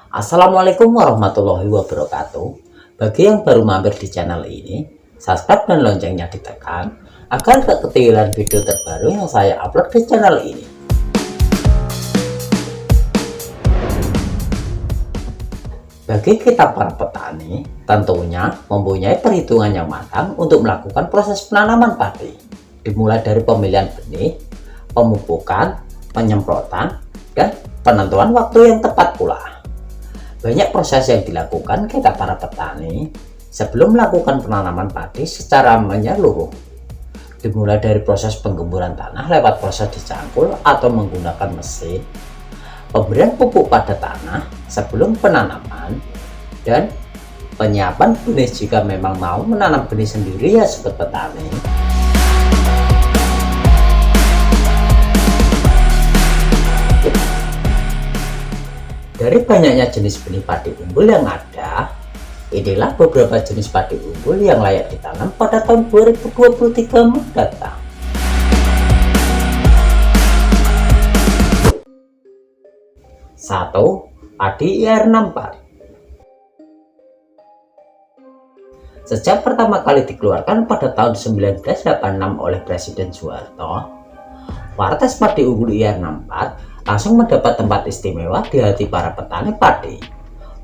Assalamualaikum warahmatullahi wabarakatuh. Bagi yang baru mampir di channel ini, subscribe dan loncengnya ditekan agar tak ketinggalan video terbaru yang saya upload di channel ini. Bagi kita para petani, tentunya mempunyai perhitungan yang matang untuk melakukan proses penanaman padi, dimulai dari pemilihan benih, pemupukan, penyemprotan, dan penentuan waktu yang tepat pula. Banyak proses yang dilakukan kita para petani sebelum melakukan penanaman padi secara menyeluruh. Dimulai dari proses penggemburan tanah lewat proses dicangkul atau menggunakan mesin, pemberian pupuk pada tanah sebelum penanaman, dan penyiapan benih jika memang mau menanam benih sendiri ya sobat petani. Dari banyaknya jenis benih padi unggul yang ada, inilah beberapa jenis padi unggul yang layak ditanam pada tahun 2023 mendatang. 1. Padi IR64. Sejak pertama kali dikeluarkan pada tahun 1986 oleh Presiden Soeharto, varietas padi unggul IR64 langsung mendapat tempat istimewa di hati para petani padi.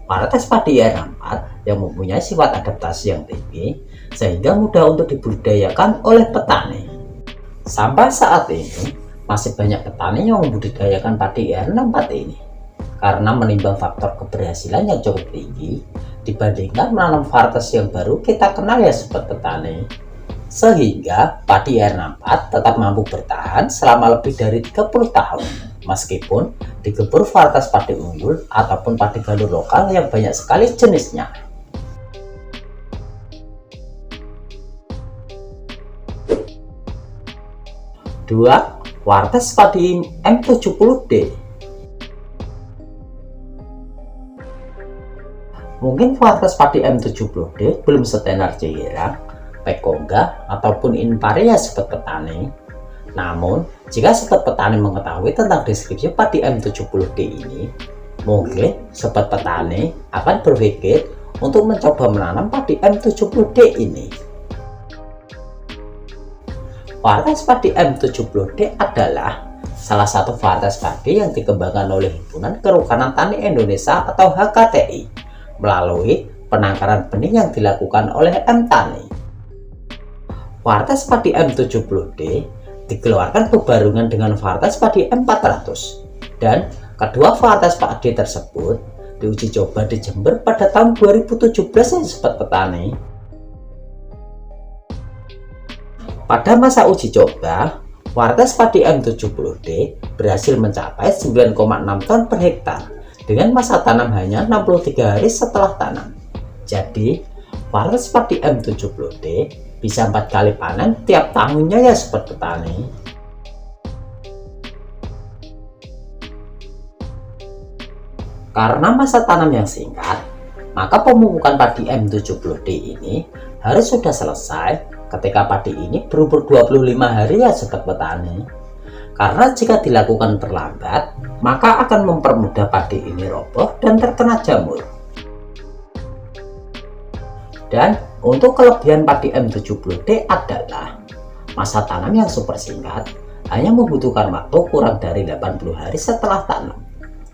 Varietas padi IR64 yang mempunyai sifat adaptasi yang tinggi sehingga mudah untuk dibudidayakan oleh petani. Sampai saat ini masih banyak petani yang membudidayakan padi IR64 ini karena menimbang faktor keberhasilan yang cukup tinggi dibandingkan menanam varietas yang baru kita kenal ya sobat petani. Sehingga padi IR64 tetap mampu bertahan selama lebih dari 30 tahun meskipun digempur varietas padi unggul ataupun padi galur lokal yang banyak sekali jenisnya. 2. Varietas padi M70D. Mungkin varietas padi M70D belum setenar Cirang, Pekongga, ataupun Inpare ya sobat petani. Namun, jika sobat petani mengetahui tentang deskripsi padi M70D ini, mungkin sobat petani akan berpikir untuk mencoba menanam padi M70D ini. Varietas padi M70D adalah salah satu varietas padi yang dikembangkan oleh Himpunan Kehutanan Tani Indonesia atau HKTI melalui penangkaran benih yang dilakukan oleh M-Tani. Varietas padi M70D dikeluarkan bebarengan dengan varietas padi M400 dan kedua varietas padi tersebut diuji coba di Jember pada tahun 2017 ya sobat petani. Pada masa uji coba, varietas padi M70D berhasil mencapai 9,6 ton per hektar dengan masa tanam hanya 63 hari setelah tanam. Jadi, varietas padi M70D bisa 4 kali panen tiap tahunnya ya sobat petani. Karena masa tanam yang singkat, maka pemupukan padi M70D ini harus sudah selesai ketika padi ini berumur 25 hari ya sobat petani. Karena jika dilakukan terlambat, maka akan mempermudah padi ini roboh dan terkena jamur. Dan untuk kelebihan padi M70D adalah masa tanam yang super singkat, hanya membutuhkan waktu kurang dari 80 hari setelah tanam.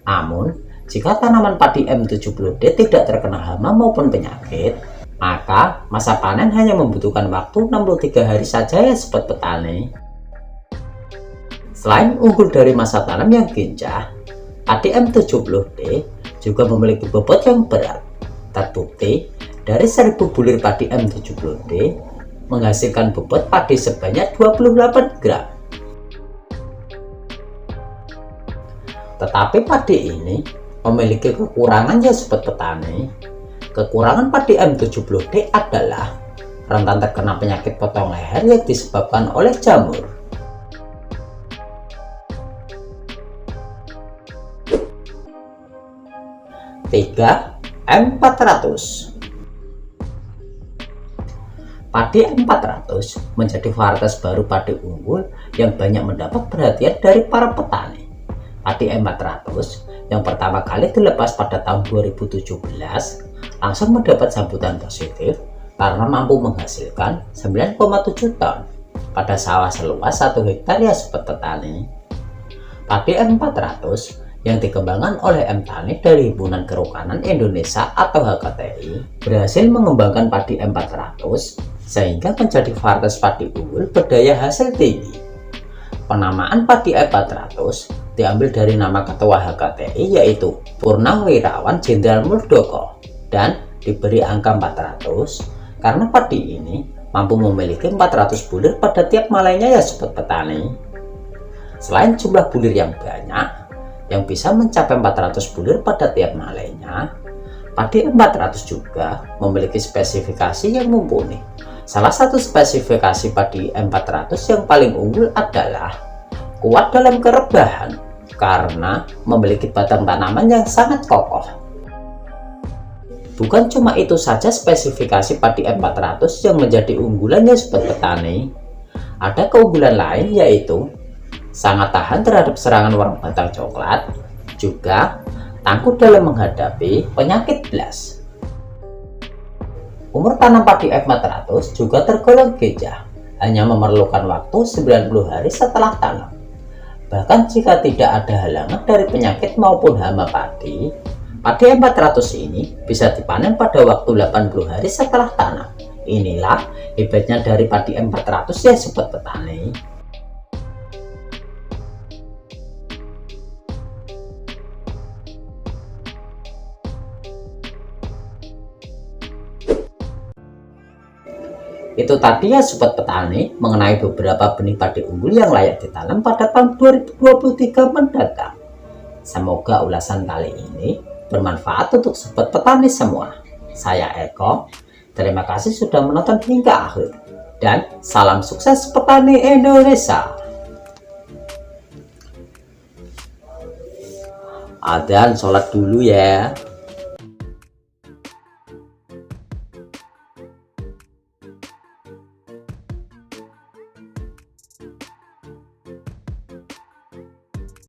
Namun, jika tanaman padi M70D tidak terkena hama maupun penyakit, maka masa panen hanya membutuhkan waktu 63 hari saja ya sobat petani. Selain unggul dari masa tanam yang lincah, padi M70D juga memiliki bobot yang berat. Terbukti dari 1000 bulir padi M70D menghasilkan bobot padi sebanyak 28 gram. Tetapi padi ini memiliki kekurangan ya sobat petani. Kekurangan padi M70D adalah rentan terkena penyakit potong leher yang disebabkan oleh jamur. 3. M400. Padi M400 menjadi varietas baru padi unggul yang banyak mendapat perhatian dari para petani. Padi M400 yang pertama kali dilepas pada tahun 2017 langsung mendapat sambutan positif karena mampu menghasilkan 9,7 ton pada sawah seluas 1 hektar ya sobat petani. Padi M400 yang dikembangkan oleh M Tani dari Himpunan Kerukanan Indonesia atau HKTI berhasil mengembangkan padi M400 sehingga menjadi varietas padi unggul berdaya hasil tinggi. Penamaan padi M400 diambil dari nama ketua HKTI yaitu Purnawirawan Jenderal Muldoko dan diberi angka 400 karena padi ini mampu memiliki 400 bulir pada tiap malainya ya sobat petani. Selain jumlah bulir yang banyak yang bisa mencapai 400 bulir pada tiap malainya, padi M400 juga memiliki spesifikasi yang mumpuni. Salah satu spesifikasi padi M400 yang paling unggul adalah kuat dalam kerebahan karena memiliki batang tanaman yang sangat kokoh. Bukan cuma itu saja spesifikasi padi M400 yang menjadi unggulannya sobat petani. Ada keunggulan lain yaitu sangat tahan terhadap serangan warna batang coklat, juga tangguh dalam menghadapi penyakit blast. Umur tanam padi M400 juga tergolong gejah, hanya memerlukan waktu 90 hari setelah tanam. Bahkan jika tidak ada halangan dari penyakit maupun hama padi M400 ini bisa dipanen pada waktu 80 hari setelah tanam. Inilah hebatnya dari padi M400 ya sobat petani. Itu tadi ya sobat petani mengenai beberapa benih padi unggul yang layak ditanam pada tahun 2023 mendatang. Semoga ulasan kali ini bermanfaat untuk sobat petani semua. Saya Eko, terima kasih sudah menonton hingga akhir dan salam sukses petani Indonesia. Adzan sholat dulu ya.